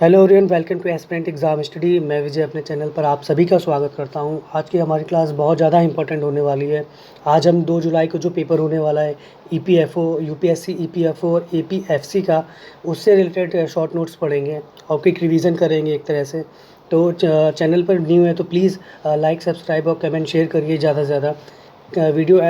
Hello everyone, welcome to aspirant exam study. मैं विजय अपने channel पर आप सभी का स्वागत करता हूं। आज की हमारी क्लास बहुत ज़्यादा इंपॉर्टेंट होने वाली है। आज हम 2 जुलाई को जो पेपर होने वाला है ईपीएफओ, यूपीएससी ईपीएफओ और एपीएफसी का, उससे रिलेटेड शॉर्ट नोट्स पढ़ेंगे और क्विक रिवीजन करेंगे एक तरह से। तो चैनल पर न्यू है तो प्लीज़ लाइक, सब्सक्राइब और कमेंट शेयर करिए ज़्यादा से ज़्यादा। वीडियो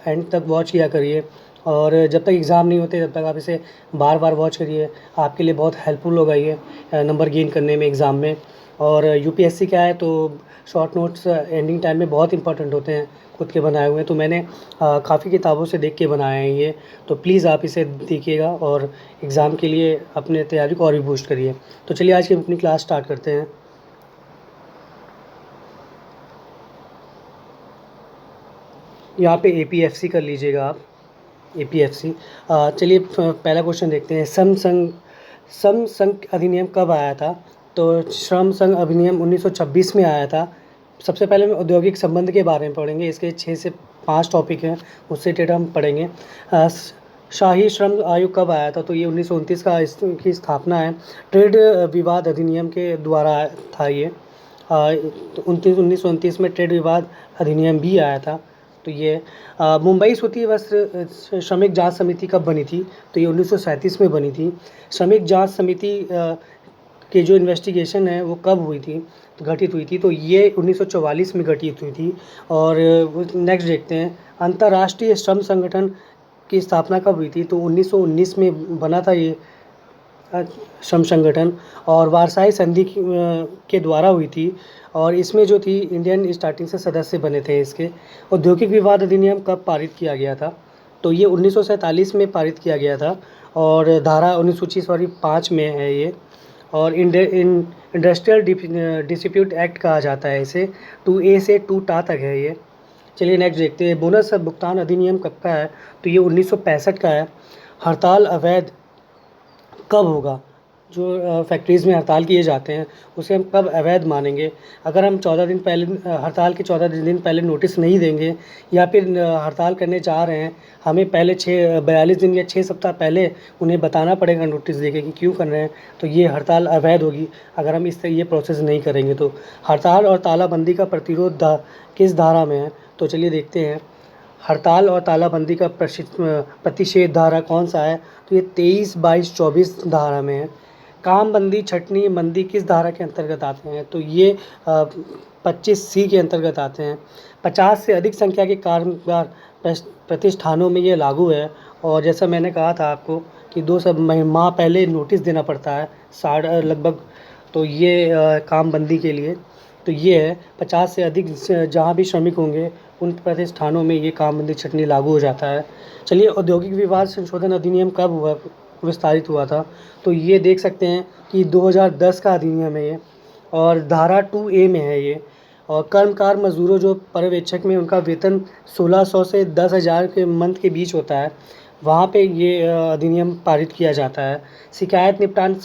एंड तक वॉच किया करिए और जब तक एग्ज़ाम नहीं होते तब तक आप इसे बार बार वॉच करिए। आपके लिए बहुत हेल्पफुल होगा ये नंबर गेन करने में एग्ज़ाम में। और यूपीएससी क्या है तो शॉर्ट नोट्स एंडिंग टाइम में बहुत इंपॉर्टेंट होते हैं, खुद के बनाए हुए हैं। तो मैंने काफ़ी किताबों से देख के बनाए हैं ये। तो प्लीज़ आप इसे देखिएगा और एग्ज़ाम के लिए अपने तैयारी को और भी बूस्ट करिए। तो चलिए आज की अपनी क्लास स्टार्ट करते हैं। यहाँ पे एपीएफसी कर लीजिएगा आप, एपीएफसी। चलिए पहला क्वेश्चन देखते हैं। श्रम संघ अधिनियम कब आया था? तो श्रम संघ अधिनियम 1926 में आया था। सबसे पहले हम औद्योगिक संबंध के बारे में पढ़ेंगे। इसके 6 से 5 टॉपिक हैं, उससे रिलेटेड हम पढ़ेंगे। शाही श्रम आयोग कब आया था? तो ये 1929 का इसकी स्थापना है। ट्रेड विवाद अधिनियम के द्वारा था ये। 1929 में ट्रेड विवाद अधिनियम भी आया था। तो ये मुंबई सूती वस्त्र श्रमिक जांच समिति कब बनी थी? तो ये 1937 में बनी थी। श्रमिक जांच समिति के जो इन्वेस्टिगेशन है वो कब हुई थी, घटित हुई थी? तो ये 1944 में घटित हुई थी। और नेक्स्ट देखते हैं, अंतर्राष्ट्रीय श्रम संगठन की स्थापना कब हुई थी? तो 1919 में बना था ये श्रम संगठन और वारसाई संधि के द्वारा हुई थी। और इसमें जो थी इंडियन स्टार्टिंग से सदस्य बने थे इसके। औद्योगिक विवाद अधिनियम कब पारित किया गया था? तो ये 1947 में पारित किया गया था और धारा अनुसूची 5 में है ये। और इंडस्ट्रियल डिस्प्यूट एक्ट कहा जाता है इसे। 2A से 2टा तक है ये। चलिए नेक्स्ट देखते हैं। बोनस भुगतान अधिनियम कब का है? तो ये 1965 का है। हड़ताल अवैध कब होगा? जो फैक्ट्रीज़ में हड़ताल किए जाते हैं उसे हम कब अवैध मानेंगे? अगर हम 14 दिन पहले हड़ताल के 14 दिन पहले नोटिस नहीं देंगे या फिर हड़ताल करने जा रहे हैं, हमें पहले 42 दिन या 6 सप्ताह पहले उन्हें बताना पड़ेगा नोटिस देके कि क्यों कर रहे हैं, तो ये हड़ताल अवैध होगी अगर हम ये प्रोसेस नहीं करेंगे। तो हड़ताल और तालाबंदी का प्रतिरोध किस धारा में है? तो चलिए देखते हैं। हड़ताल और तालाबंदी का प्रतिषेध धारा कौन सा है? तो ये 23, 22, 24 धारा में है। काम बंदी, छटनी बंदी किस धारा के अंतर्गत आते हैं? तो ये 25C के अंतर्गत आते हैं। 50 से अधिक संख्या के कामगार प्रतिष्ठानों में ये लागू है। और जैसा मैंने कहा था आपको कि 2 माह पहले नोटिस देना पड़ता है लगभग, तो ये काम बंदी के लिए। तो ये है 50 से अधिक जहाँ भी श्रमिक होंगे उन प्रतिष्ठानों में ये काम बंदी छटनी लागू हो जाता है। चलिए औद्योगिक विवाद संशोधन अधिनियम कब हुआ, विस्तारित हुआ था? तो ये देख सकते हैं कि 2010 का अधिनियम है ये और धारा 2A में है ये। और कर्मकार मजदूरों जो पर्यवेक्षक में उनका वेतन 1600 से 10,000 के मंथ के बीच होता है, वहाँ पे ये अधिनियम पारित किया जाता है। शिकायत निपटान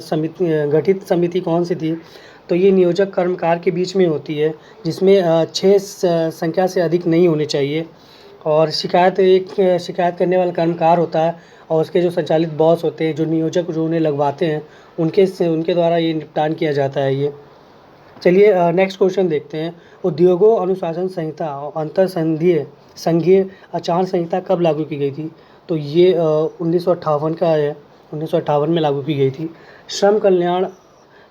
समिति गठित समिति कौन सी थी? तो ये नियोजक कर्मकार के बीच में होती है, जिसमें 6 संख्या से अधिक नहीं होने चाहिए। और शिकायत करने वाला कर्मकार होता है और उसके जो संचालित बॉस होते हैं, जो नियोजक जो उन्हें लगवाते हैं, उनके द्वारा ये निपटान किया जाता है ये। चलिए नेक्स्ट क्वेश्चन देखते हैं। उद्योगों अनुशासन संहिता और अंतर संघीय आचार संहिता कब लागू की गई थी? तो ये 1958 का है, 1958 में लागू की गई थी। श्रम कल्याण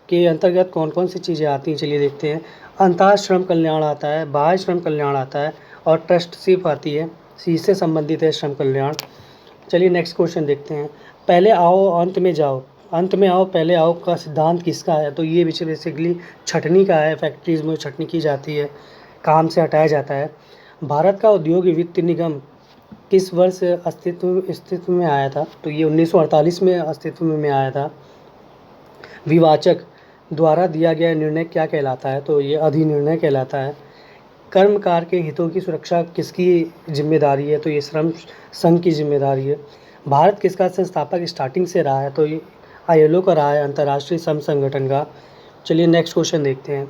के अंतर्गत कौन कौन सी चीज़ें आती हैं? चलिए देखते हैं। अंतः श्रम कल्याण आता है, बाह्य श्रम कल्याण आता है और ट्रस्टशिप आती है, इससे संबंधित है श्रम कल्याण। चलिए नेक्स्ट क्वेश्चन देखते हैं। पहले आओ अंत में जाओ, अंत में आओ पहले आओ का सिद्धांत किसका है? तो ये बेसिकली छटनी का है। फैक्ट्रीज़ में छटनी की जाती है, काम से हटाया जाता है। भारत का औद्योगिक वित्त निगम किस वर्ष अस्तित्व में आया था? तो ये 1948 में अस्तित्व में आया था। विवाचक द्वारा दिया गया निर्णय क्या कहलाता है? तो ये अधिनिर्णय कहलाता है। कर्मकार के हितों की सुरक्षा किसकी जिम्मेदारी है? तो ये श्रम संघ की जिम्मेदारी है। भारत किसका संस्थापक स्टार्टिंग से रहा है? तो ये ILO का रहा है, अंतर्राष्ट्रीय श्रम संगठन का। चलिए नेक्स्ट क्वेश्चन देखते हैं।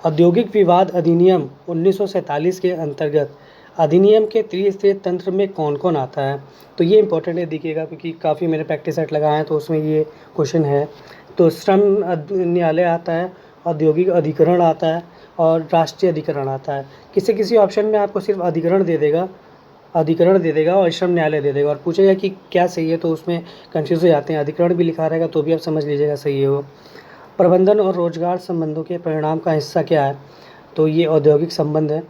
औद्योगिक विवाद अधिनियम 1947 के अंतर्गत अधिनियम के त्रिस्तरीय तंत्र में कौन कौन आता है? तो ये इंपॉर्टेंट है, देखिएगा, क्योंकि काफ़ी मैंने प्रैक्टिस सेट लगाए हैं तो उसमें ये क्वेश्चन है। तो श्रम न्यायालय आता है, औद्योगिक अधिकरण आता है और राष्ट्रीय अधिकरण आता है। किसी किसी ऑप्शन में आपको सिर्फ अधिकरण दे देगा और श्रम न्यायालय दे देगा और पूछेगा कि क्या सही है, तो उसमें कंफ्यूज हो जाते हैं। अधिकरण भी लिखा रहेगा तो भी आप समझ लीजिएगा सही है वो। प्रबंधन और रोजगार संबंधों के परिणाम का हिस्सा क्या है, तो ये औद्योगिक संबंध है,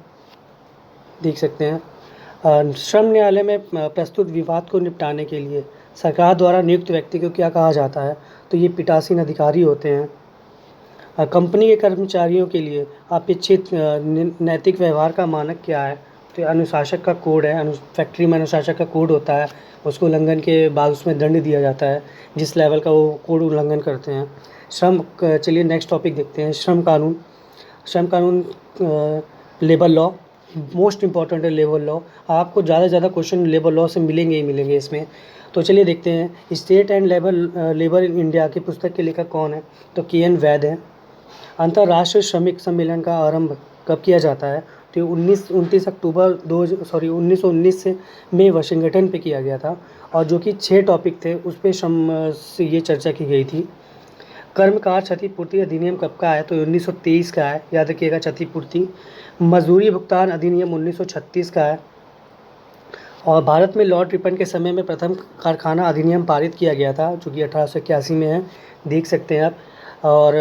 देख सकते हैं। श्रम न्यायालय में प्रस्तुत विवाद को निपटाने के लिए सरकार द्वारा नियुक्त व्यक्ति को क्या कहा जाता है, तो ये पीठासीन अधिकारी होते हैं। कंपनी के कर्मचारियों के लिए अपेक्षित नैतिक व्यवहार का मानक क्या है, तो ये अनुशासन का कोड है। फैक्ट्री में अनुशासन का कोड होता है, उसको उल्लंघन के बाद उसमें दंड दिया जाता है जिस लेवल का वो कोड उल्लंघन करते हैं। चलिए नेक्स्ट टॉपिक देखते हैं, श्रम कानून लेबर लॉ, मोस्ट इम्पॉर्टेंट है लेबर लॉ। आपको ज़्यादा से ज़्यादा क्वेश्चन लेबर लॉ से मिलेंगे ही मिलेंगे इसमें। तो चलिए देखते हैं, state and labour in India की पुस्तक के लेखक कौन है, तो KN वैद है। अंतर्राष्ट्रीय श्रमिक सम्मेलन का आरंभ कब किया जाता है, तो 29 अक्टूबर 1919 से में वाशिंगटन पे किया गया था और जो कि 6 टॉपिक थे उस पर से ये चर्चा की गई थी। कर्मकार क्षतिपूर्ति अधिनियम कब का है, तो 1923 का है, याद रखिएगा क्षतिपूर्ति। मजदूरी भुगतान अधिनियम 1936 का है और भारत में लॉर्ड रिपन के समय में प्रथम कारखाना अधिनियम पारित किया गया था जो कि 1881 में है, देख सकते हैं आप। और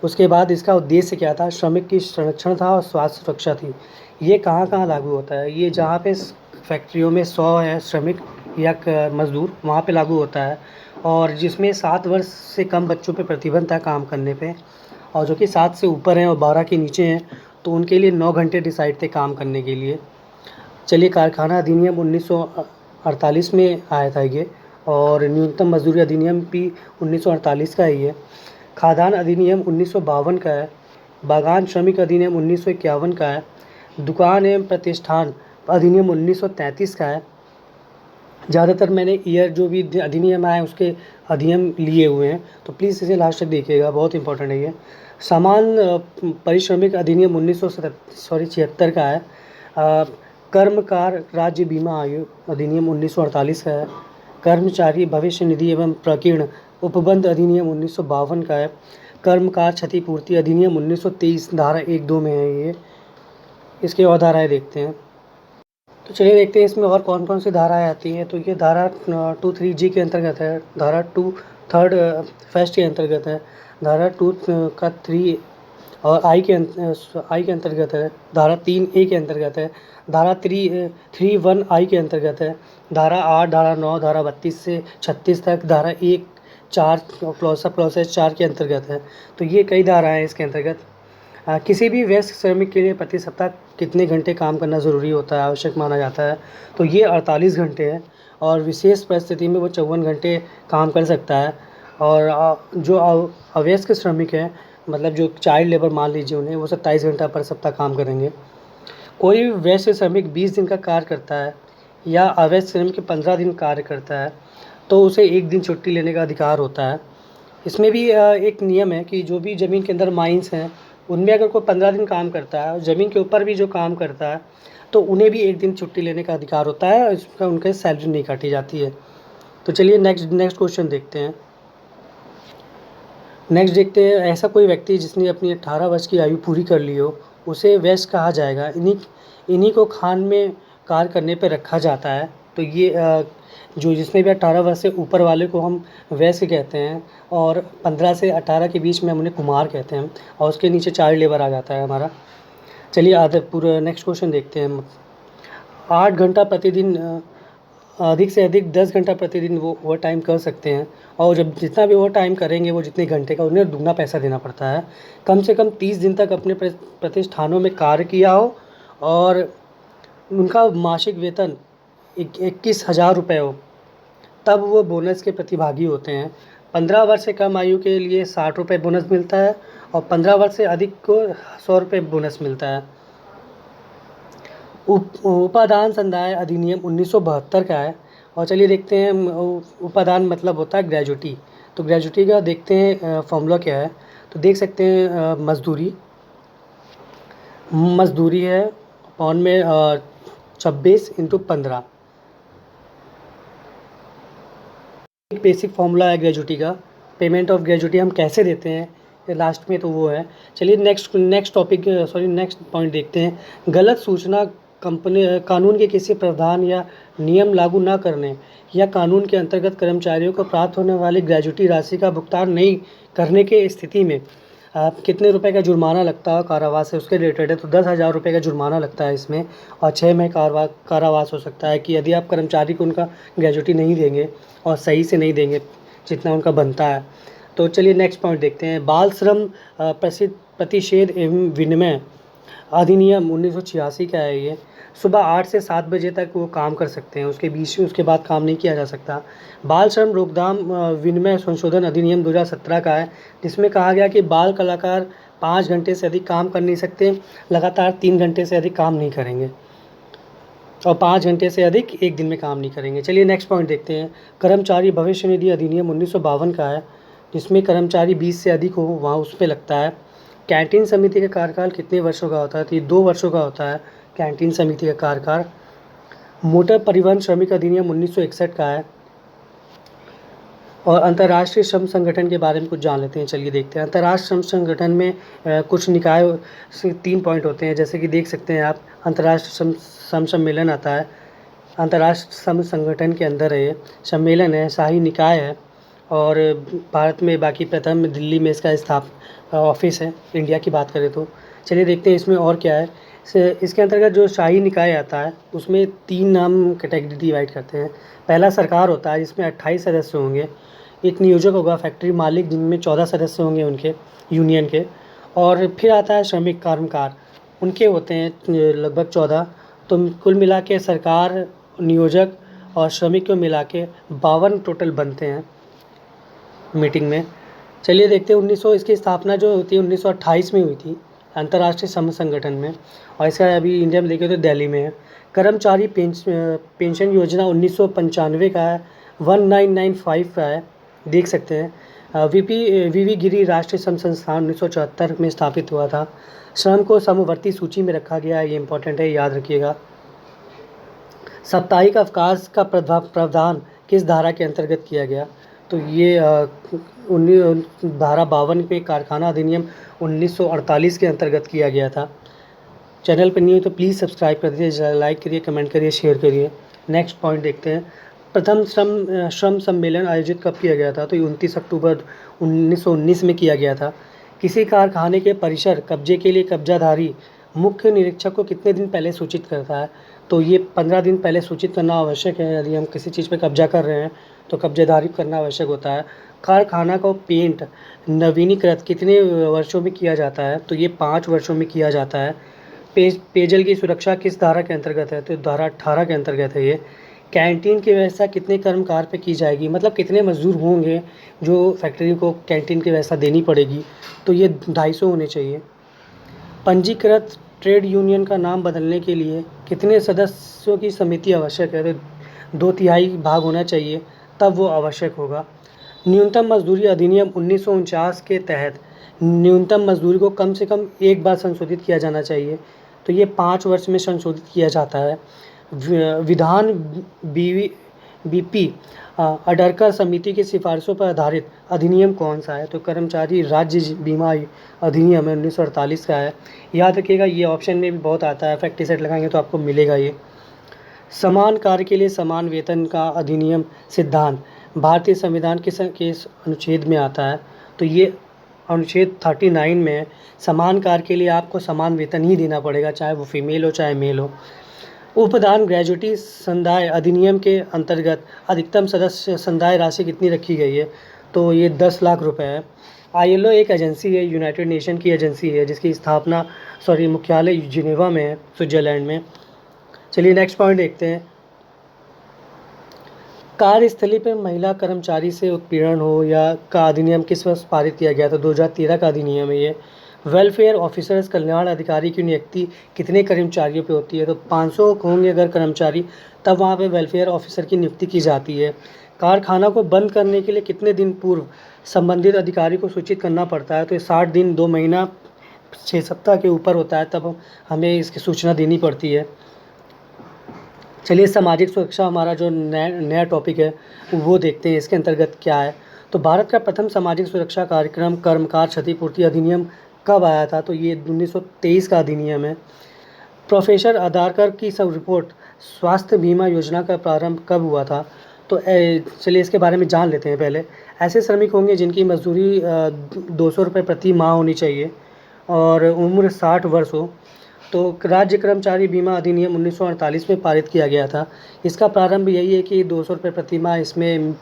उसके बाद इसका उद्देश्य क्या था, श्रमिक की संरक्षण था और स्वास्थ्य सुरक्षा थी। ये कहाँ कहाँ लागू होता है, ये जहाँ पे फैक्ट्रियों में 100 है श्रमिक या मज़दूर, वहाँ पे लागू होता है। और जिसमें 7 वर्ष से कम बच्चों पे प्रतिबंध है काम करने पे, और जो कि 7 से ऊपर हैं और 12 के नीचे हैं तो उनके लिए 9 घंटे डिसाइड थे काम करने के लिए। चलिए कारखाना अधिनियम 1948 में आया था ये, और न्यूनतम मजदूरी अधिनियम भी 1948 का ही है। खाद्यान्न अधिनियम 1952 का है। बागान श्रमिक अधिनियम 1951 का है। दुकान एवं प्रतिष्ठान अधिनियम 1933 का है। ज़्यादातर मैंने ईयर जो भी अधिनियम आए उसके अधिनियम लिए हुए हैं, तो प्लीज़ इसे लास्ट तक देखिएगा, बहुत इंपॉर्टेंट है ये। समान परिश्रमिक अधिनियम 76 का है। कर्मकार राज्य बीमा आयु अधिनियम 1948 का है। कर्मचारी भविष्य निधि एवं प्रकीर्ण उपबंध अधिनियम 1952 का है। कर्मकार क्षतिपूर्ति अधिनियम 1923 धारा 1-2 में है ये। इसके और धाराएँ देखते हैं, तो चलिए देखते हैं इसमें और कौन कौन सी धाराएँ आती हैं। तो ये धारा 23G के अंतर्गत है, धारा 2 थर्ड फर्स्ट के अंतर्गत है, धारा 2 का 3 और आई के अंतर्गत है, धारा 3A के अंतर्गत है, धारा 3(1)I के अंतर्गत है, धारा 8, धारा 9, धारा 32 से 36 तक, धारा 1, 4 क्लॉज 4 के अंतर्गत है। तो ये कई धाराएँ हैं इसके अंतर्गत। किसी भी वयस्क श्रमिक के लिए प्रति सप्ताह कितने घंटे काम करना ज़रूरी होता है, आवश्यक माना जाता है, तो ये 48 घंटे है और विशेष परिस्थिति में वो 54 घंटे काम कर सकता है। और जो अवयस्क श्रमिक हैं, मतलब जो चाइल्ड लेबर मान लीजिए उन्हें, वो 27 घंटा पर सप्ताह काम करेंगे। कोई वयस्क श्रमिक 20 दिन का कार्य करता है या अवयस्क श्रमिक 15 दिन कार्य करता है तो उसे 1 दिन छुट्टी लेने का अधिकार होता है। इसमें भी एक नियम है कि जो भी ज़मीन के अंदर माइंस हैं उनमें अगर कोई 15 दिन काम करता है और ज़मीन के ऊपर भी जो काम करता है तो उन्हें भी 1 दिन छुट्टी लेने का अधिकार होता है, इसका उनके सैलरी नहीं काटी जाती है। तो चलिए नेक्स्ट क्वेश्चन देखते हैं। ऐसा कोई व्यक्ति जिसने अपनी 18 वर्ष की आयु पूरी कर ली हो उसे वयस्क कहा जाएगा। इन्हीं को खान में कार्य करने पर रखा जाता है। तो ये जो जिसमें भी 18 वर्ष से ऊपर वाले को हम वयस्क कहते हैं और 15 से 18 के बीच में हम उन्हें कुमार कहते हैं और उसके नीचे चाइल्ड लेबर आ जाता है हमारा। चलिए पूरा नेक्स्ट क्वेश्चन देखते हैं हम। 8 घंटा प्रतिदिन अधिक से अधिक 10 घंटा प्रतिदिन वो ओवर टाइम कर सकते हैं और जब जितना भी ओवर टाइम करेंगे वो जितने घंटे का उन्हें दुगना पैसा देना पड़ता है। कम से कम 30 दिन तक अपने प्रतिष्ठानों में कार्य किया हो और उनका मासिक वेतन 21,000 रुपये हो, तब वो बोनस के प्रतिभागी होते हैं। 15 वर्ष से कम आयु के लिए 60 रुपये बोनस मिलता है और 15 वर्ष से अधिक को 100 रुपये बोनस मिलता है। उपादान संदाय अधिनियम 1972 का है। और चलिए देखते हैं उपादान मतलब होता है ग्रेजुटी। तो ग्रेजुटी का देखते हैं फॉर्मूला क्या है। तो देख सकते हैं मजदूरी है पौन में 26 × 15। एक बेसिक फार्मूला है ग्रेजुटी का। पेमेंट ऑफ ग्रेजुटी हम कैसे देते हैं लास्ट में, तो वो है। चलिए नेक्स्ट पॉइंट देखते हैं। गलत सूचना कंपनी कानून के किसी प्रावधान या नियम लागू न करने या कानून के अंतर्गत कर्मचारियों को प्राप्त होने वाली ग्रेजुटी राशि का भुगतान नहीं करने के स्थिति में कितने रुपए का जुर्माना लगता है कारावास है उसके रिलेटेड है। तो 10,000 रुपये का जुर्माना लगता है इसमें, और 6 महीने कारावास हो सकता है कि यदि आप कर्मचारी को उनका ग्रेजुटी नहीं देंगे और सही से नहीं देंगे जितना उनका बनता है। तो चलिए नेक्स्ट पॉइंट देखते हैं। बाल श्रम प्रतिषेध एवं विनिमय अधिनियम 1986 का है ये। सुबह 8 से 7 बजे तक वो काम कर सकते हैं, उसके बाद काम नहीं किया जा सकता। बाल श्रम रोकथाम विनिमय संशोधन अधिनियम 2017 का है, जिसमें कहा गया कि बाल कलाकार 5 घंटे से अधिक काम कर नहीं सकते, लगातार 3 घंटे से अधिक काम नहीं करेंगे और 5 घंटे से अधिक एक दिन में काम नहीं करेंगे। चलिए नेक्स्ट पॉइंट देखते हैं। कर्मचारी भविष्य निधि अधिनियम 1952 का है, जिसमें कर्मचारी 20 से अधिक हो वहाँ उस पर लगता है। कैंटीन समिति का कार्यकाल कितने वर्षों का होता है? तो ये 2 वर्षों का होता है कैंटीन समिति का कार्यकाल। मोटर परिवहन श्रमिक अधिनियम 1961 का है। और अंतर्राष्ट्रीय श्रम संगठन के बारे में कुछ जान लेते हैं। चलिए देखते हैं। अंतर्राष्ट्रीय श्रम संगठन में कुछ निकाय से 3 पॉइंट होते हैं, जैसे कि देख सकते हैं आप। अंतर्राष्ट्रीय श्रम सम्मेलन आता है, अंतर्राष्ट्रीय श्रम संगठन के अंदर है ये सम्मेलन है, शाही निकाय है, और भारत में बाकी प्रथम दिल्ली में इसका ऑफिस है, इंडिया की बात करें तो। चलिए देखते हैं इसमें और क्या है। इसके अंतर्गत जो शाही निकाय आता है उसमें 3 नाम कैटेगरी डिवाइड करते हैं। पहला सरकार होता है, जिसमें 28 सदस्य होंगे। एक नियोजक होगा, फैक्ट्री मालिक, जिनमें 14 सदस्य होंगे उनके यूनियन के। और फिर आता है श्रमिक कर्मकार, उनके होते हैं लगभग 14। तो कुल मिला के सरकार, नियोजक और श्रमिक को मिला के 52 टोटल बनते हैं मीटिंग में। चलिए देखते हैं। इसकी स्थापना जो होती है 1928 में हुई थी अंतर्राष्ट्रीय श्रम संगठन में, और इसका अभी इंडिया में देखें तो दिल्ली में है। कर्मचारी पेंशन योजना 1995 का है, 1995 का है, देख सकते हैं। वीवी गिरी राष्ट्रीय श्रम संस्थान 1974 में स्थापित हुआ था। श्रम को समवर्ती सूची में रखा गया है, ये इंपॉर्टेंट है, याद रखिएगा। साप्ताहिक अवकाश का प्रावधान किस धारा के अंतर्गत किया गया? तो ये धारा 52 में कारखाना अधिनियम 1948 के अंतर्गत किया गया था। चैनल पर नहीं है तो प्लीज़ सब्सक्राइब कर दीजिए, लाइक करिए, कमेंट करिए, शेयर करिए। नेक्स्ट पॉइंट देखते हैं। प्रथम श्रम सम्मेलन आयोजित कब किया गया था? तो 29 अक्टूबर 1919 में किया गया था। किसी कारखाने के परिसर कब्जे के लिए कब्जाधारी मुख्य निरीक्षक को कितने दिन पहले सूचित करता है? तो ये 15 दिन पहले सूचित करना आवश्यक है। यदि हम किसी चीज़ पर कब्जा कर रहे हैं तो कब्जेदारी करना आवश्यक होता है। कारखाना को पेंट नवीनीकृत कितने वर्षों में किया जाता है? तो ये 5 वर्षों में किया जाता है। पेयजल की सुरक्षा किस धारा के अंतर्गत है? तो धारा 18 के अंतर्गत है ये। कैंटीन की व्यवस्था कितने कर्मकार पे की जाएगी? मतलब कितने मजदूर होंगे जो फैक्ट्री को कैंटीन की व्यवस्था देनी पड़ेगी? तो ये 250 होने चाहिए। पंजीकृत ट्रेड यूनियन का नाम बदलने के लिए कितने सदस्यों की समिति आवश्यक है? तो 2/3 भाग होना चाहिए, तब वो आवश्यक होगा। न्यूनतम मजदूरी अधिनियम 1949 के तहत न्यूनतम मजदूरी को कम से कम एक बार संशोधित किया जाना चाहिए, तो ये 5 वर्ष में संशोधित किया जाता है। विधान बीपी अडरकर समिति की सिफारिशों पर आधारित अधिनियम कौन सा है? तो कर्मचारी राज्य बीमा अधिनियम 1948 का है। याद रखिएगा, ये ऑप्शन में भी बहुत आता है, फैक्ट्री सेट लगाएंगे तो आपको मिलेगा ये। समान कार्य के लिए समान वेतन का अधिनियम सिद्धांत भारतीय संविधान के अनुच्छेद में आता है, तो ये अनुच्छेद 39 में है। समान कार्य के लिए आपको समान वेतन ही देना पड़ेगा, चाहे वो फीमेल हो चाहे मेल हो। उपदान ग्रेजुटी संदाय अधिनियम के अंतर्गत अधिकतम सदस्य संदाय राशि कितनी रखी गई है? तो ये 10 लाख रुपए है। ILO एक एजेंसी है, यूनाइटेड नेशन की एजेंसी है, जिसकी मुख्यालय जिनेवा में है, स्विट्जरलैंड में। चलिए नेक्स्ट पॉइंट देखते हैं। कार्यस्थली पर महिला कर्मचारी से उत्पीड़न हो या का अधिनियम किस वर्ष पारित किया गया था? 2013 का अधिनियम है ये। वेलफेयर ऑफिसर्स कल्याण अधिकारी की नियुक्ति कितने कर्मचारियों पे होती है? तो 500 होंगे अगर कर्मचारी, तब वहाँ पे वेलफेयर ऑफिसर की नियुक्ति की जाती है। कारखाना को बंद करने के लिए कितने दिन पूर्व संबंधित अधिकारी को सूचित करना पड़ता है? तो 60 दिन, 2 महीना, 6 सप्ताह के ऊपर होता है, तब हमें इसकी सूचना देनी पड़ती है। चलिए सामाजिक सुरक्षा हमारा जो नया टॉपिक है वो देखते हैं, इसके अंतर्गत क्या है। तो भारत का प्रथम सामाजिक सुरक्षा कार्यक्रम कर्मकार क्षतिपूर्ति अधिनियम कब आया था? तो ये 1923 का अधिनियम है। प्रोफेसर आधारकर की सब रिपोर्ट स्वास्थ्य बीमा योजना का प्रारंभ कब हुआ था? तो चलिए इसके बारे में जान लेते हैं पहले। ऐसे श्रमिक होंगे जिनकी मजदूरी 200 रुपये प्रति माह होनी चाहिए और उम्र 60 वर्ष हो। तो राज्य कर्मचारी बीमा अधिनियम 1948 में पारित किया गया था। इसका प्रारंभ यही है कि 200 रुपये प्रति माह इसमें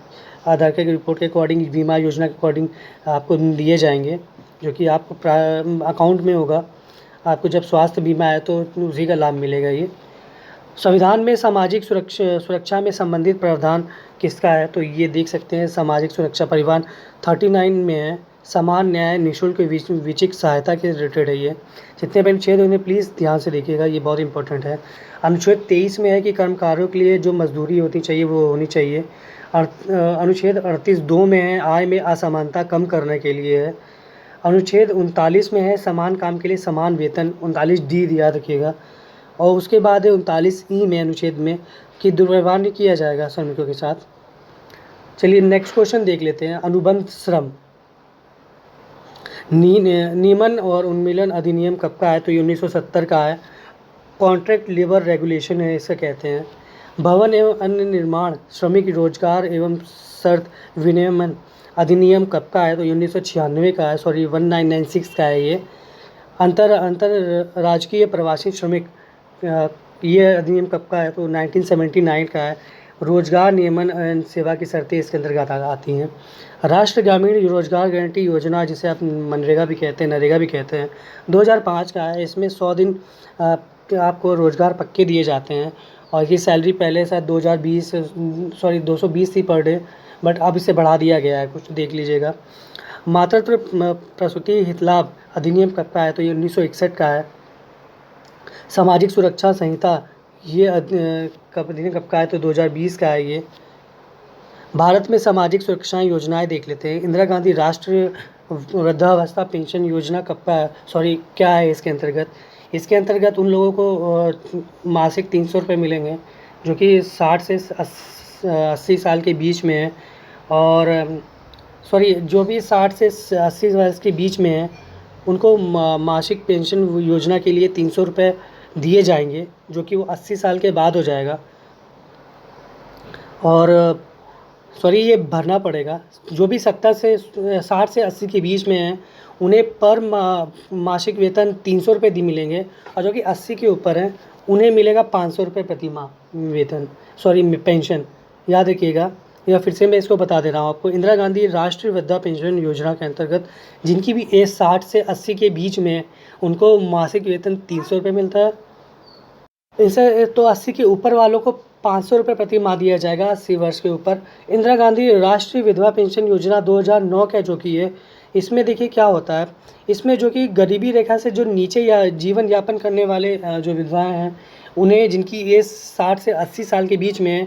आधारकर की रिपोर्ट के अकॉर्डिंग बीमा योजना के अकॉर्डिंग आपको दिए जाएंगे, जो कि आपको अकाउंट में होगा। आपको जब स्वास्थ्य बीमा है तो उसी का लाभ मिलेगा। ये संविधान में सामाजिक सुरक्षा में संबंधित प्रावधान किसका है? तो ये देख सकते हैं सामाजिक सुरक्षा परिवहन 39 में है। समान न्याय निःशुल्क विचिक सहायता के रिलेटेड है ये। जितने भी अनुच्छेद होंगे प्लीज़ ध्यान से देखिएगा, ये बहुत इंपॉर्टेंट है। अनुच्छेद 23 में है कि कर्मकारों के लिए जो मजदूरी होती चाहिए वो होनी चाहिए। अनुच्छेद 38(2) में है आय में असमानता कम करने के लिए है। अनुच्छेद 39 में है समान काम के लिए समान वेतन, 39D याद रखिएगा। और उसके बाद है 39E में अनुच्छेद में कि दुर्व्यवहार नहीं किया जाएगा श्रमिकों के साथ। चलिए नेक्स्ट क्वेश्चन देख लेते हैं। अनुबंध श्रम नियमन और उन्मूलन अधिनियम कब का है? तो ये 1970 का है। कॉन्ट्रैक्ट लेबर रेगुलेशन है इसे कहते हैं। भवन एवं अन्य निर्माण श्रमिक रोजगार एवं शर्त विनियमन अधिनियम कब का है? तो 1996 का है, 1996 का है ये। अंतरराज्यीय प्रवासी श्रमिक ये अधिनियम कब का है? तो 1979 का है। रोजगार नियमन एवं सेवा की शर्तें इसके अंतर्गत आती हैं। राष्ट्रीय ग्रामीण रोजगार गारंटी योजना, जिसे आप मनरेगा भी कहते हैं, नरेगा भी कहते हैं, 2005 का है। इसमें 100 दिन आपको रोज़गार पक्के दिए जाते हैं और ये सैलरी पहले शायद 220 थी पर डे, बट अब इसे बढ़ा दिया गया है, कुछ देख लीजिएगा। मातृत्व प्रसूति हितलाभ अधिनियम कब का है? तो ये 1961 का है। सामाजिक सुरक्षा संहिता ये अधिनियम कब का है? तो 2020 का है ये। भारत में सामाजिक सुरक्षा योजनाएं देख लेते हैं। इंदिरा गांधी राष्ट्रीय वृद्धावस्था पेंशन योजना कब का है? क्या है इसके अंतर्गत? इसके अंतर्गत उन लोगों को मासिक 300 रुपये मिलेंगे जो कि 60 से 80 साल के बीच में है। और जो भी 60 से 80 वर्ष के बीच में है उनको मासिक पेंशन योजना के लिए 300 रुपये दिए जाएंगे, जो कि वो 80 साल के बाद हो जाएगा। और ये भरना पड़ेगा। जो भी 60 से 80 के बीच में है उन्हें पर मासिक वेतन 300 रुपये मिलेंगे, और जो कि 80 के ऊपर हैं उन्हें मिलेगा 500 रुपये प्रति माह वेतन, पेंशन। याद रखिएगा, या फिर से मैं इसको बता दे रहा हूँ आपको। इंदिरा गांधी राष्ट्रीय वृद्धा पेंशन योजना के अंतर्गत जिनकी भी एज 60 से 80 के बीच में है उनको मासिक वेतन 300 रुपये मिलता है। इसे तो 80 के ऊपर वालों को 500 रुपये प्रति माह दिया जाएगा 80 वर्ष के ऊपर। इंदिरा गांधी राष्ट्रीय विधवा पेंशन योजना 2009 का जो कि है, इसमें देखिए क्या होता है। इसमें जो कि गरीबी रेखा से जो नीचे या जीवन यापन करने वाले जो विधवाएं हैं उन्हें, जिनकी एज 60 से 80 साल के बीच में है,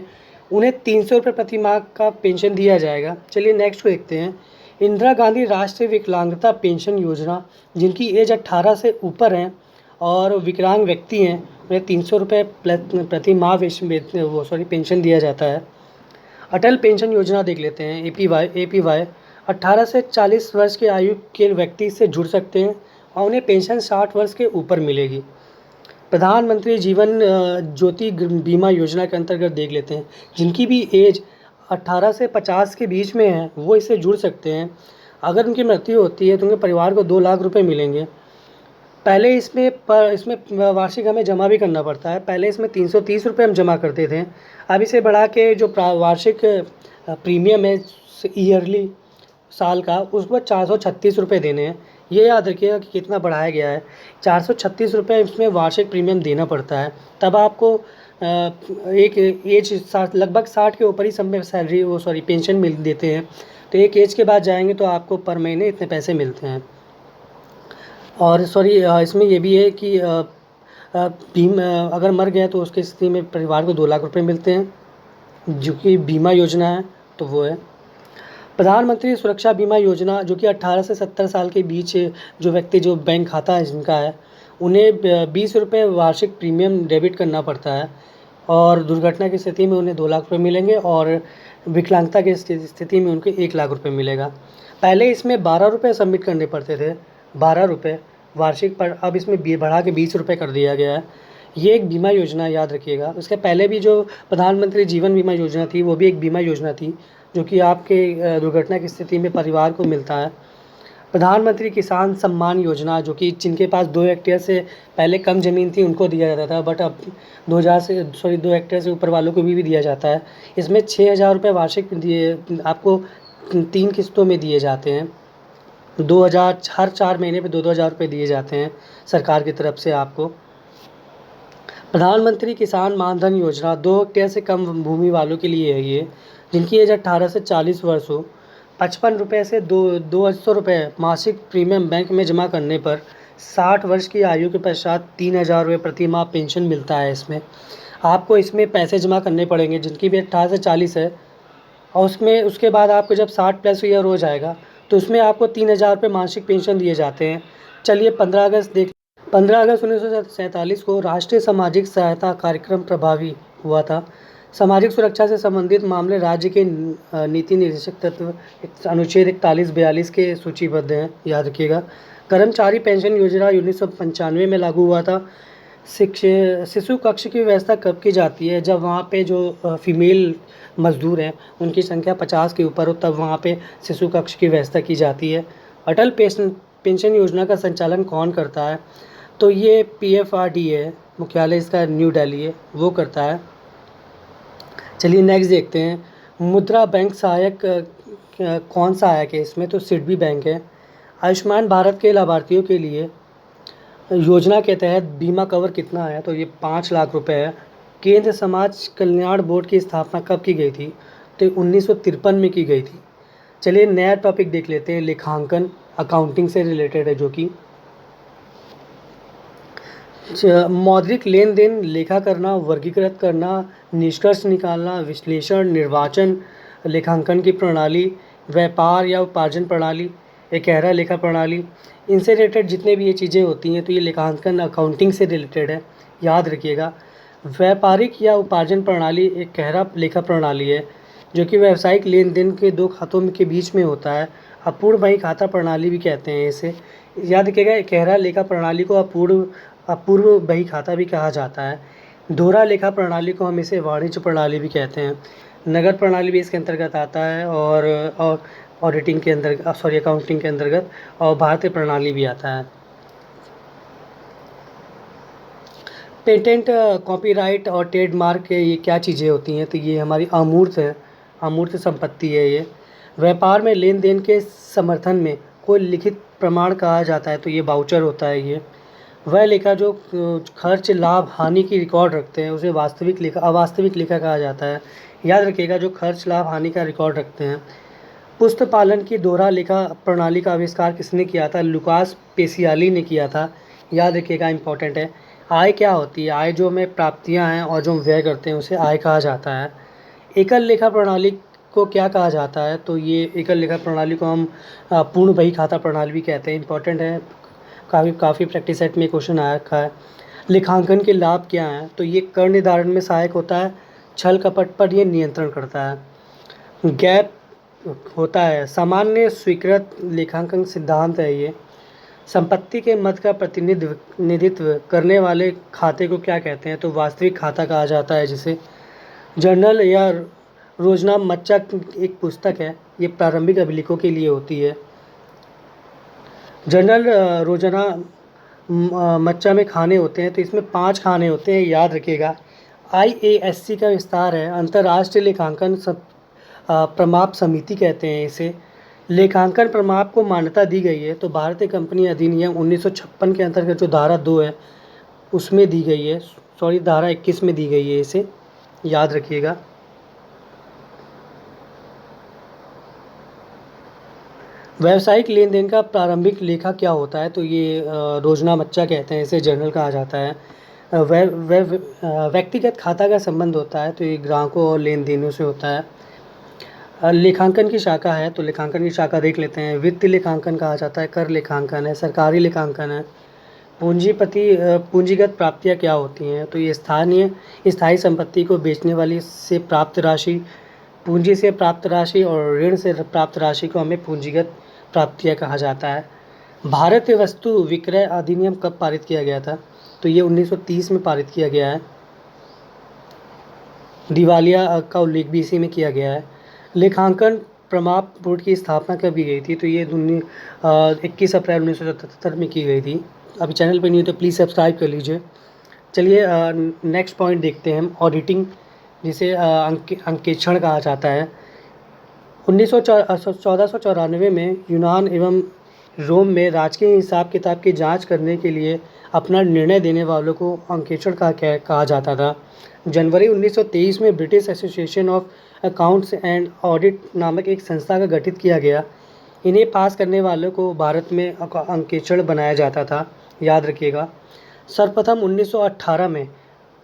उन्हें 300 रुपये प्रति माह का पेंशन दिया जाएगा। चलिए नेक्स्ट को देखते हैं। इंदिरा गांधी राष्ट्रीय विकलांगता पेंशन योजना, जिनकी एज 18 से ऊपर हैं और विकलांग व्यक्ति हैं, उन्हें 300 रुपये प्रति माह पेंशन दिया जाता है। अटल पेंशन योजना देख लेते हैं। APY 18 से 40 वर्ष की आयु के व्यक्ति से जुड़ सकते हैं और उन्हें पेंशन 60 वर्ष के ऊपर मिलेगी। प्रधानमंत्री जीवन ज्योति बीमा योजना के अंतर्गत देख लेते हैं। जिनकी भी एज 18 से 50 के बीच में है वो इससे जुड़ सकते हैं। अगर उनकी मृत्यु होती है तो उनके परिवार को 2 लाख रुपए मिलेंगे। पहले इसमें वार्षिक हमें जमा भी करना पड़ता है। पहले इसमें 330 रुपये हम जमा करते थे। अब इसे बढ़ा के जो वार्षिक प्रीमियम है ईयरली साल का, उसको 436 रुपये देने हैं। ये याद रखिएगा कि कितना बढ़ाया गया है। 436 रुपये इसमें वार्षिक प्रीमियम देना पड़ता है। तब आपको एक एज लगभग 60 के ऊपर ही सब में पेंशन मिल देते हैं। तो एक एज के बाद जाएंगे तो आपको पर महीने इतने पैसे मिलते हैं। और इसमें ये भी है कि अगर मर गया तो उसकी स्थिति में परिवार को 2 लाख रुपए मिलते हैं, जो कि बीमा योजना है तो वो है। प्रधानमंत्री सुरक्षा बीमा योजना, जो कि 18 से 70 साल के बीच जो व्यक्ति जो बैंक खाता है जिनका है, उन्हें 20 रुपये वार्षिक प्रीमियम डेबिट करना पड़ता है। और दुर्घटना की स्थिति में उन्हें 2 लाख रुपए मिलेंगे और विकलांगता की स्थिति में उनको 1 लाख रुपए मिलेगा। पहले इसमें 12 रुपये सबमिट करने पड़ते थे, 12 रुपये वार्षिक, पर अब इसमें बढ़ा के 20 रुपये कर दिया गया है। ये एक बीमा योजना, याद रखिएगा। उसके पहले भी जो प्रधानमंत्री जीवन बीमा योजना थी, वो भी एक बीमा योजना थी, जो कि आपके दुर्घटना की स्थिति में परिवार को मिलता है। प्रधानमंत्री किसान सम्मान योजना, जो कि जिनके पास 2 हेक्टेयर से पहले कम ज़मीन थी उनको दिया जाता था, बट अब 2 हेक्टेयर से ऊपर वालों को भी दिया जाता है। इसमें 6,000 रुपये वार्षिक दिए आपको 3 किस्तों में दिए जाते हैं। 2,000 हर 4 महीने पे 2-2 हज़ार रुपये दिए जाते हैं सरकार की तरफ से आपको। प्रधानमंत्री किसान मानधन योजना 2 हेक्टेयर से कम भूमि वालों के लिए है ये, जिनकी एज 18 से 40 वर्ष हो। 55 रुपये से 200 रुपये मासिक प्रीमियम बैंक में जमा करने पर 60 वर्ष की आयु के पश्चात 3,000 रुपये प्रति माह पेंशन मिलता है। इसमें आपको पैसे जमा करने पड़ेंगे, जिनकी भी 18 से 40 है, और उसके बाद आपको जब 60 प्लस ईयर हो जाएगा तो उसमें आपको 3,000 रुपये मासिक पेंशन दिए जाते हैं। चलिए 15 अगस्त 1947 को राष्ट्रीय सामाजिक सहायता कार्यक्रम प्रभावी हुआ था। सामाजिक सुरक्षा से संबंधित मामले राज्य के नीति निर्देशक तत्व अनुच्छेद 41-42 के सूचीबद्ध हैं, याद रखिएगा। कर्मचारी पेंशन योजना 1995 में लागू हुआ था। शिशु कक्ष की व्यवस्था कब की जाती है? जब वहाँ पे जो फीमेल मज़दूर हैं उनकी संख्या 50 के ऊपर हो, तब वहाँ पे शिशु कक्ष की व्यवस्था की जाती है। अटल पेंशन योजना का संचालन कौन करता है? तो ये PFRD है, मुख्यालय इसका न्यू दिल्ली है, वो करता है। चलिए नेक्स्ट देखते हैं, मुद्रा बैंक सहायक कौन सा सहायक है इसमें? तो सिडबी बैंक है। आयुष्मान भारत के लाभार्थियों के लिए योजना के तहत बीमा कवर कितना है? तो ये 5 लाख रुपए है। केंद्र समाज कल्याण बोर्ड की स्थापना कब की गई थी? तो 1953 में की गई थी। चलिए नया टॉपिक देख लेते हैं, लेखांकन, अकाउंटिंग से रिलेटेड है, जो कि मौद्रिक लेन देन, लेखा करना, वर्गीकृत करना, निष्कर्ष निकालना, विश्लेषण, निर्वाचन, लेखांकन की प्रणाली, व्यापार या उपार्जन प्रणाली, एकहरा लेखा प्रणाली, इनसे रिलेटेड जितने भी ये चीज़ें होती हैं तो ये लेखांकन अकाउंटिंग से रिलेटेड है, याद रखिएगा। व्यापारिक या उपार्जन प्रणाली एक गहरा लेखा प्रणाली है, जो कि व्यावसायिक लेन देन के 2 खातों के बीच में होता है। अपूर्ण बही खाता प्रणाली भी कहते हैं इसे, याद रखिएगा। गहरा लेखा प्रणाली को अपूर्व बही खाता भी कहा जाता है। दोहरा लेखा प्रणाली को हम इसे वाणिज्य प्रणाली भी कहते हैं। नगद प्रणाली भी इसके अंतर्गत आता है, और ऑडिटिंग के अंदर अकाउंटिंग के अंतर्गत, और भारतीय प्रणाली भी आता है। पेटेंट, कॉपीराइट और ट्रेडमार्क ये क्या चीज़ें होती हैं? तो ये हमारी अमूर्त है, अमूर्त संपत्ति है ये। व्यापार में लेन देन के समर्थन में कोई लिखित प्रमाण कहा जाता है, तो ये वाउचर होता है ये। वह लेखा जो खर्च, लाभ, हानि की रिकॉर्ड रखते हैं उसे अवास्तविक लेखा कहा जाता है, याद रखिएगा। जो खर्च, लाभ, हानि का रिकॉर्ड रखते हैं। पुस्तक पालन की दोहरा लेखा प्रणाली का आविष्कार किसने किया था? लुकास पेसियाली ने किया था, याद रखिएगा, इंपॉर्टेंट है। आय क्या होती है? आय जो हमें प्राप्तियां हैं और जो हम व्यय करते हैं उसे आय कहा जाता है। एकल लेखा प्रणाली को क्या कहा जाता है? तो ये एकल लेखा प्रणाली को हम पूर्ण बही खाता प्रणाली भी कहते हैं, इंपॉर्टेंट है, काफ़ी प्रैक्टिस सेट में क्वेश्चन आया रखा है। लेखांकन के लाभ क्या हैं? तो ये कर निर्धारण में सहायक होता है, छल कपट पर ये नियंत्रण करता है। गैप होता है, सामान्य स्वीकृत लेखांकन सिद्धांत है ये। संपत्ति के मद का प्रतिनिधित्व करने वाले खाते को क्या कहते हैं? तो वास्तविक खाता कहा जाता है जिसे। जर्नल या रोजना मच्चा एक पुस्तक है, ये प्रारंभिक अभिलेखों के लिए होती है। जर्नल रोजाना मच्चा में खाने होते हैं, तो इसमें 5 खाने होते हैं, याद रखिएगा। IASC का विस्तार है, अंतर्राष्ट्रीय लेखांकन प्रमाप समिति कहते हैं इसे। लेखांकन प्रमाप को मान्यता दी गई है तो भारतीय कंपनी अधिनियम 1956 के अंतर्गत जो धारा 2 है उसमें दी गई है, धारा 21 में दी गई है, इसे याद रखिएगा। व्यावसायिक लेन देन का प्रारंभिक लेखा क्या होता है? तो ये रोजना मच्चा कहते हैं इसे, जर्नल कहा जाता है। व्यक्तिगत खाता का संबंध होता है, तो ये ग्राहकों और लेन देनों से होता है। लेखांकन की शाखा है, तो लेखांकन की शाखा देख लेते हैं। वित्तीय लेखांकन कहा जाता है, कर लेखांकन है, सरकारी लेखांकन है। पूंजीगत प्राप्तियाँ क्या होती हैं? तो ये स्थायी संपत्ति को बेचने वाली से प्राप्त राशि, पूंजी से प्राप्त राशि और ऋण से प्राप्त राशि को हमें पूंजीगत प्राप्तियाँ कहा जाता है। भारत में वस्तु विक्रय अधिनियम कब पारित किया गया था? तो ये 1930 में पारित किया गया है। दिवालिया का उल्लेख भी इसी में किया गया है। लेखांकन प्रमाप बोर्ड की स्थापना कब की गई थी? तो ये 21 अप्रैल 1977 में की गई थी। अभी चैनल पे नहीं हो तो प्लीज़ सब्सक्राइब कर लीजिए। चलिए नेक्स्ट पॉइंट देखते हैं हम, ऑडिटिंग, जिसे अंकेक्षण कहा जाता है। 1494 में यूनान एवं रोम में राजकीय हिसाब किताब की जांच करने के लिए अपना निर्णय देने वालों को अंकेक्षण कहा जाता था। जनवरी 1923 में British association of accounts and audit नामक एक संस्था का गठित किया गया। इन्हें पास करने वालों को भारत में अंकेक्षण बनाया जाता था, याद रखिएगा। सर्वप्रथम 1918 में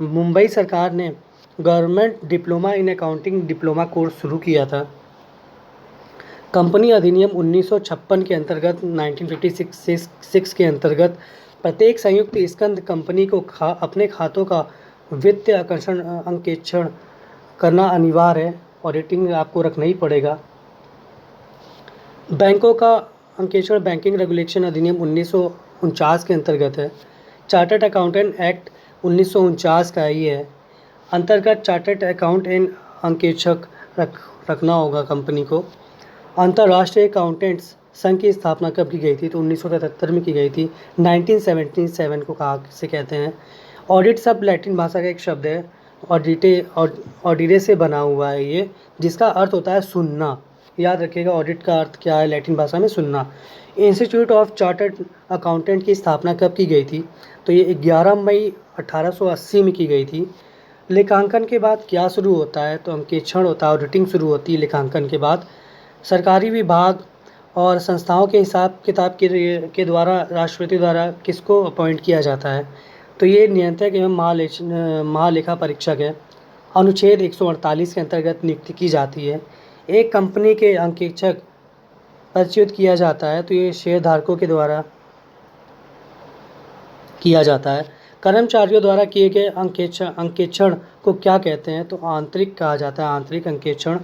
मुंबई सरकार ने government diploma in accounting diploma course शुरू किया था। कंपनी अधिनियम 1956 के अंतर्गत 1956 के अंतर्गत प्रत्येक संयुक्त स्कंध कंपनी को अपने खातों का वित्तीय अंकेक्षण करना अनिवार्य है। ऑडिटिंग आपको रखना ही पड़ेगा। बैंकों का अंकेक्षण बैंकिंग रेगुलेशन अधिनियम 1949 के अंतर्गत है। चार्टर्ड अकाउंटेंट एक्ट 1949 का ही है। अंतर्गत चार्टर्ड अकाउंट एंड अंकेक्षक रखना होगा कंपनी को। अंतर्राष्ट्रीय अकाउंटेंट्स संघ की स्थापना कब की गई थी? तो 1977 में की गई थी। 1977 को कहा से कहते हैं। ऑडिट सब लैटिन भाषा का एक शब्द है। ऑडिटे से बना हुआ है ये, जिसका अर्थ होता है सुनना। याद रखिएगा ऑडिट का अर्थ क्या है लैटिन भाषा में? सुनना। इंस्टीट्यूट ऑफ चार्टर्ड अकाउंटेंट की स्थापना कब की गई थी? तो ये 11 मई 1880 में की गई थी। लेखांकन के बाद क्या शुरू होता है? तो अंकेक्षण होता है, ऑडिटिंग शुरू होती है लेखांकन के बाद। सरकारी विभाग और संस्थाओं के हिसाब किताब के द्वारा राष्ट्रपति द्वारा किसको अपॉइंट किया जाता है? तो ये नियंत्रक एवं महालेखा परीक्षक है। अनुच्छेद 148 के अंतर्गत नियुक्ति की जाती है। एक कंपनी के अंकेक्षक प्रच्युत किया जाता है, तो ये शेयरधारकों के द्वारा किया जाता है। कर्मचारियों द्वारा किए गए अंकेक्षण को क्या कहते हैं? तो आंतरिक कहा जाता है, आंतरिक अंकेक्षण।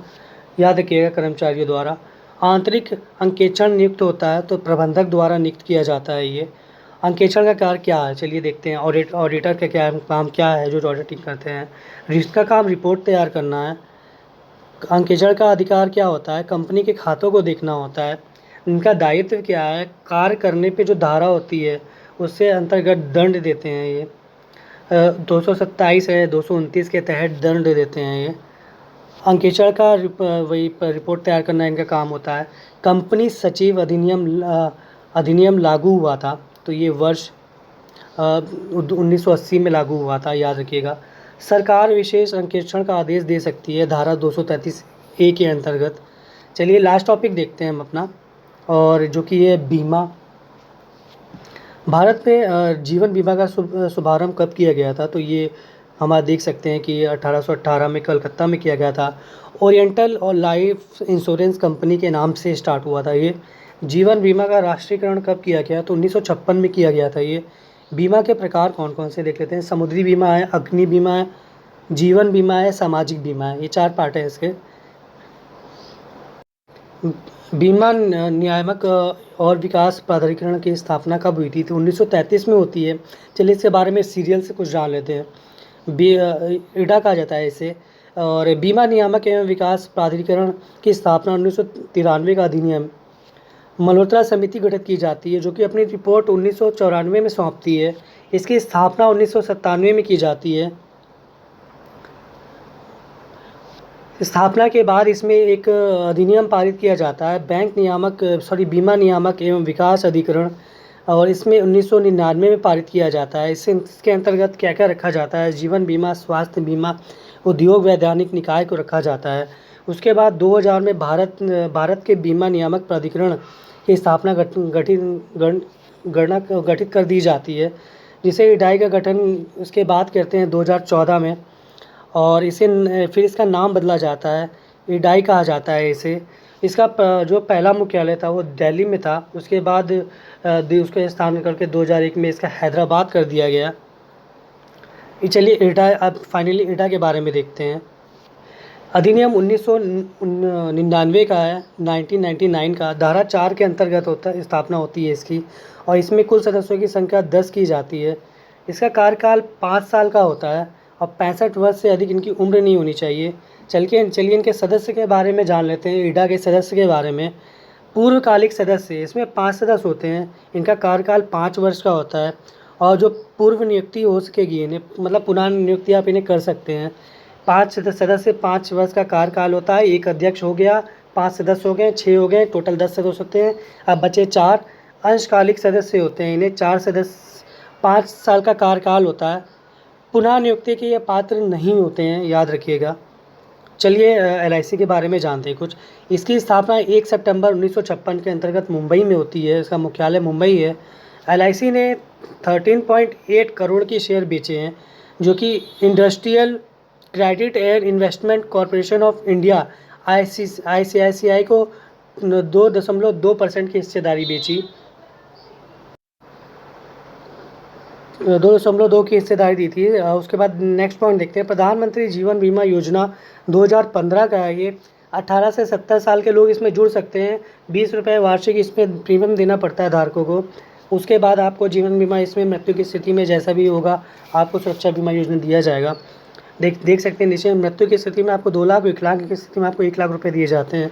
याद रखिएगा कर्मचारियों द्वारा। आंतरिक अंकेक्षण नियुक्त होता है तो प्रबंधक द्वारा नियुक्त किया जाता है। ये अंकेक्षण का कार्य क्या है? चलिए देखते हैं। ऑडिटर का काम क्या है जो ऑडिटिंग करते हैं? इसका काम रिपोर्ट तैयार करना है। अंकेक्षण का अधिकार क्या होता है? कंपनी के खातों को देखना होता है। इनका दायित्व क्या है? कार्य करने पे जो धारा होती है उससे अंतर्गत दंड देते हैं। ये 227 है, 229 के तहत दंड देते हैं ये। अंकेक्षण का वही रिपोर्ट तैयार करना इनका काम होता है। कंपनी सचिव अधिनियम लागू हुआ था, तो ये वर्ष 1980 में लागू हुआ था, याद रखिएगा। सरकार विशेष अंकेक्षण का आदेश दे सकती है धारा 233A के अंतर्गत। चलिए लास्ट टॉपिक देखते हैं हम अपना, और जो कि है बीमा। भारत में जीवन बीमा का शुभारंभ कब किया गया था? तो ये हम आज देख सकते हैं कि 1818 में कलकत्ता में किया गया था। ओरिएंटल और लाइफ इंश्योरेंस कंपनी के नाम से स्टार्ट हुआ था ये। जीवन बीमा का राष्ट्रीयकरण कब किया गया? तो 1956 में किया गया था ये। बीमा के प्रकार कौन कौन से देख लेते हैं। समुद्री बीमा है, अग्नि बीमा है, जीवन बीमा है, सामाजिक बीमा है। ये 4 पार्ट है इसके। बीमा नियामक और विकास प्राधिकरण की स्थापना कब हुई थी? तो 1933 में होती है। चलिए इसके बारे में सीरियल से कुछ जान लेते हैं। इडा कहा जाता है इसे। और बीमा नियामक एवं विकास प्राधिकरण की स्थापना 1993 का अधिनियम। मल्होत्रा समिति गठित की जाती है जो कि अपनी रिपोर्ट 1994 में सौंपती है। इसकी स्थापना 1997 में की जाती है। स्थापना के बाद इसमें एक अधिनियम पारित किया जाता है, बीमा नियामक एवं विकास अधिकरण, और इसमें 1999 में पारित किया जाता है। इसके अंतर्गत क्या क्या रखा जाता है? जीवन बीमा, स्वास्थ्य बीमा, उद्योग वैधानिक निकाय को रखा जाता है। उसके बाद 2000 में भारत के बीमा नियामक प्राधिकरण की स्थापना गठित कर दी जाती है, जिसे इडाई का गठन उसके बाद करते हैं 2014 में, और फिर इसका नाम बदला जाता है, इडाई कहा जाता है इसे। इसका जो पहला मुख्यालय था वो दिल्ली में था, उसके बाद उसके स्थान करके 2001 में इसका हैदराबाद कर दिया गया। चलिए एटा, अब फाइनली एटा के बारे में देखते हैं। अधिनियम 1999 का है, 1999 का, धारा 4 के अंतर्गत स्थापना होती है इसकी, और इसमें कुल सदस्यों की संख्या 10 की जाती है। इसका कार्यकाल 5 साल का होता है और 65 वर्ष से अधिक इनकी उम्र नहीं होनी चाहिए। चलिए इनके सदस्य के बारे में जान लेते हैं, ईडा के सदस्य के बारे में। पूर्वकालिक सदस्य, इसमें 5 सदस्य होते हैं, इनका कार्यकाल 5 वर्ष का होता है, और जो पूर्व नियुक्ति हो सकेगी इन्हें, मतलब पुनर्नियुक्ति आप इन्हें कर सकते हैं। 5 सदस्य, 5 वर्ष का कार्यकाल होता है। एक अध्यक्ष हो गया, 5 सदस्य हो गए, 6 हो गए, टोटल 10 सदस्य हो सकते हैं। अब बचे 4 अंशकालिक सदस्य होते हैं, इन्हें 4 सदस्य, 5 साल का कार्यकाल होता है। पुनः नियुक्ति के ये पात्र नहीं होते हैं, याद रखिएगा। चलिए LIC के बारे में जानते हैं कुछ। इसकी स्थापना 1 सितंबर 1956 के अंतर्गत मुंबई में होती है, इसका मुख्यालय मुंबई है। LIC ने 13.8 करोड़ के शेयर बेचे हैं, जो कि industrial credit and investment corporation of India ICICI को 2.2% की हिस्सेदारी बेची, 2.2 की हिस्सेदारी दी थी। उसके बाद नेक्स्ट पॉइंट देखते हैं, प्रधानमंत्री जीवन बीमा योजना 2015 का है ये। 18 से 70 साल के लोग इसमें जुड़ सकते हैं। 20 रुपये वार्षिक इसमें प्रीमियम देना पड़ता है धारकों को। उसके बाद आपको जीवन बीमा इसमें मृत्यु की स्थिति में जैसा भी होगा आपको सुरक्षा बीमा योजना दिया जाएगा। देख सकते हैं नीचे, मृत्यु की स्थिति में आपको 2 लाख, विकलांग की स्थिति में आपको 1 लाख रुपये दिए जाते हैं।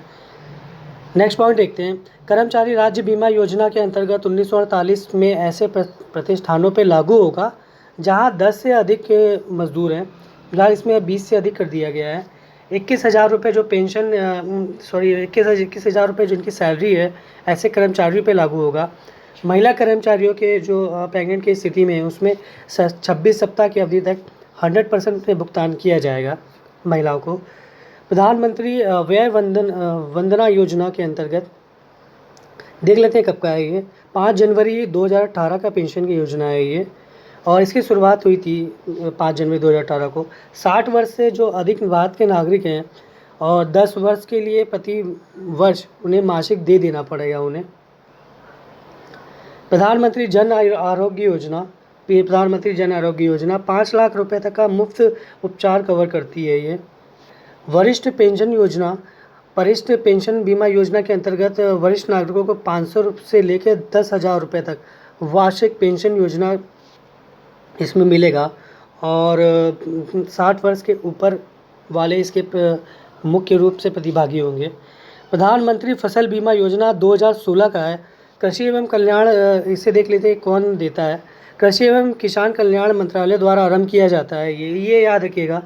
नेक्स्ट पॉइंट देखते हैं, कर्मचारी राज्य बीमा योजना के अंतर्गत 1948 में ऐसे प्रतिष्ठानों पर लागू होगा जहां 10 से अधिक मजदूर हैं। फिलहाल इसमें 20 से अधिक कर दिया गया है। 21,000 रुपये जो पेंशन, 21,000 रुपये जो इनकी सैलरी है, ऐसे कर्मचारियों पे लागू होगा। महिला कर्मचारियों के जो प्रेगनेंट की स्थिति में है उसमें 26 सप्ताह की अवधि तक 100% में भुगतान किया जाएगा महिलाओं को। प्रधानमंत्री व्यय वंदना योजना के अंतर्गत देख लेते हैं कब का है ये। 5 जनवरी 2018 का पेंशन की योजना है ये, और इसकी शुरुआत हुई थी 5 जनवरी 2018 को। 60 वर्ष से जो अधिक भारत के नागरिक हैं और 10 वर्ष के लिए प्रति वर्ष उन्हें मासिक दे देना पड़ेगा उन्हें। प्रधानमंत्री जन आरोग्य योजना 5 लाख रुपए तक का मुफ्त उपचार कवर करती है ये। वरिष्ठ पेंशन बीमा योजना के अंतर्गत वरिष्ठ नागरिकों को 500 से लेकर 10,000 रुपये तक वार्षिक पेंशन योजना इसमें मिलेगा, और 60 वर्ष के ऊपर वाले इसके मुख्य रूप से प्रतिभागी होंगे। प्रधानमंत्री फसल बीमा योजना 2016 का है। कृषि एवं कल्याण, इसे देख लेते हैं कौन देता है। कृषि एवं किसान कल्याण मंत्रालय द्वारा आरंभ किया जाता है ये याद रखिएगा,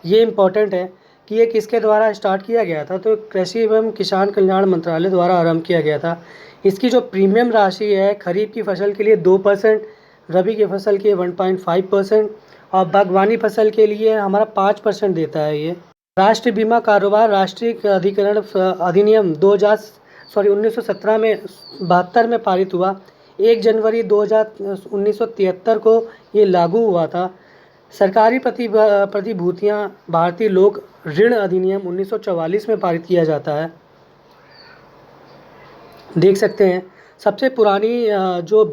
ये इम्पोर्टेंट है कि ये किसके द्वारा स्टार्ट किया गया था, तो कृषि एवं किसान कल्याण मंत्रालय द्वारा आरंभ किया गया था। इसकी जो प्रीमियम राशि है, खरीफ की फसल के लिए 2%, रबी की फसल के 1.5% और बागवानी फसल के लिए हमारा 5% देता है ये। राष्ट्रीय बीमा कारोबार राष्ट्रीय अधिकरण अधिनियम 1917 में 72 में पारित हुआ। 1 जनवरी 1973 को ये लागू हुआ था। सरकारी प्रतिभूतियाँ भारतीय लोक ऋण अधिनियम 1944 में पारित किया जाता है। देख सकते हैं सबसे पुरानी जो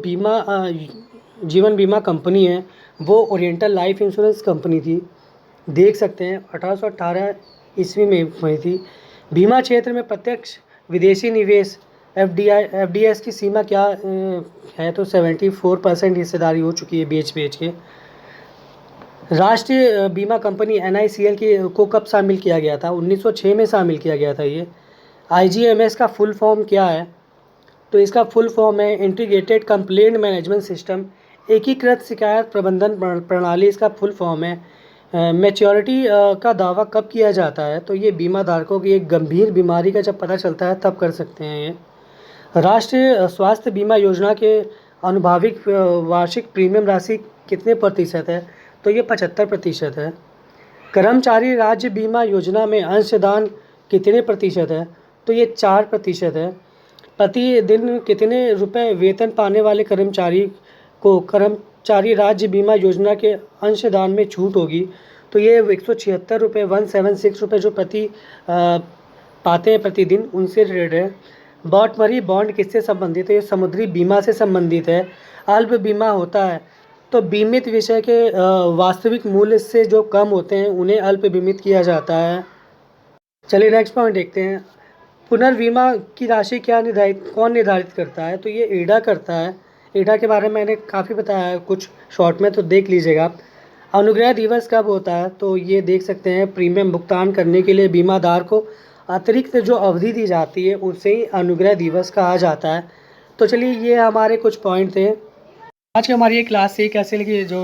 जीवन बीमा कंपनी है वो ओरिएंटल लाइफ इंश्योरेंस कंपनी थी। देख सकते हैं 1818 ईस्वी में हुई थी। बीमा क्षेत्र में प्रत्यक्ष विदेशी निवेश FDIs की सीमा क्या है, तो 74% हिस्सेदारी हो चुकी है बेच के। राष्ट्रीय बीमा कंपनी NICL को कब शामिल किया गया था? 1906 में शामिल किया गया था ये। IGMS का फुल फॉर्म क्या है, तो इसका फुल फॉर्म है इंटीग्रेटेड कंप्लेंट मैनेजमेंट सिस्टम, एकीकृत शिकायत प्रबंधन प्रणाली इसका फुल फॉर्म है। मैच्योरिटी का दावा कब किया जाता है, तो ये बीमा धारकों की एक गंभीर बीमारी का जब पता चलता है तब कर सकते हैं ये। राष्ट्रीय स्वास्थ्य बीमा योजना के अनुभाविक वार्षिक प्रीमियम राशि कितने प्रतिशत है, तो ये 75% है। कर्मचारी राज्य बीमा योजना में अंशदान कितने प्रतिशत है, तो ये 4% है। प्रतिदिन कितने रुपए वेतन पाने वाले कर्मचारी को कर्मचारी राज्य बीमा योजना के अंशदान में छूट होगी, तो ये 176 रुपये 176 रुपये जो प्रति पाते हैं प्रतिदिन उनसे रिलेटेड है। बॉटमरी बॉन्ड किससे संबंधित है? ये समुद्री बीमा से संबंधित है। अल्प बीमा होता है तो बीमित विषय के वास्तविक मूल्य से जो कम होते हैं उन्हें अल्प बीमित किया जाता है। चलिए नेक्स्ट पॉइंट देखते हैं। पुनर्बीमा की राशि कौन निर्धारित करता है? तो ये एडा करता है। एडा के बारे में मैंने काफ़ी बताया है कुछ शॉर्ट में, तो देख लीजिएगा। अनुग्रह दिवस कब होता है? तो ये देख सकते हैं, प्रीमियम भुगतान करने के लिए बीमादार को अतिरिक्त जो अवधि दी जाती है उसे ही अनुग्रह दिवस कहा जाता है। तो चलिए ये हमारे कुछ पॉइंट थे। आज की हमारी ये क्लास से कैसे लगी जो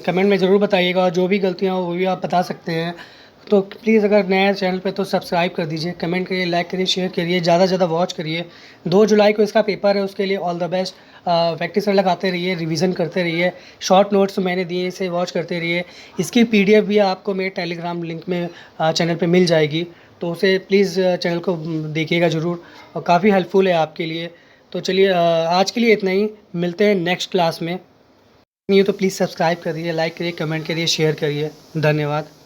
कमेंट में ज़रूर बताइएगा, और जो भी गलतियाँ हो वो भी आप बता सकते हैं। तो प्लीज़ अगर नया चैनल पे तो सब्सक्राइब कर दीजिए, कमेंट करिए, लाइक करिए, शेयर करिए, ज़्यादा से ज़्यादा वॉच करिए। 2 जुलाई को इसका पेपर है, उसके लिए ऑल द बेस्ट। प्रैक्टिस लगाते रहिए, रिवीजन करते रहिए, शॉर्ट नोट्स मैंने दिए इसे वॉच करते रहिए। इसकी PDF भी आपको मेरे टेलीग्राम लिंक में चैनल पे मिल जाएगी, तो उसे प्लीज़ चैनल को देखिएगा ज़रूर, और काफ़ी हेल्पफुल है आपके लिए। तो चलिए आज के लिए इतना ही, मिलते हैं नेक्स्ट क्लास में। नहीं तो प्लीज़ सब्सक्राइब करिए, लाइक करिए, कमेंट करिए, शेयर करिए। धन्यवाद।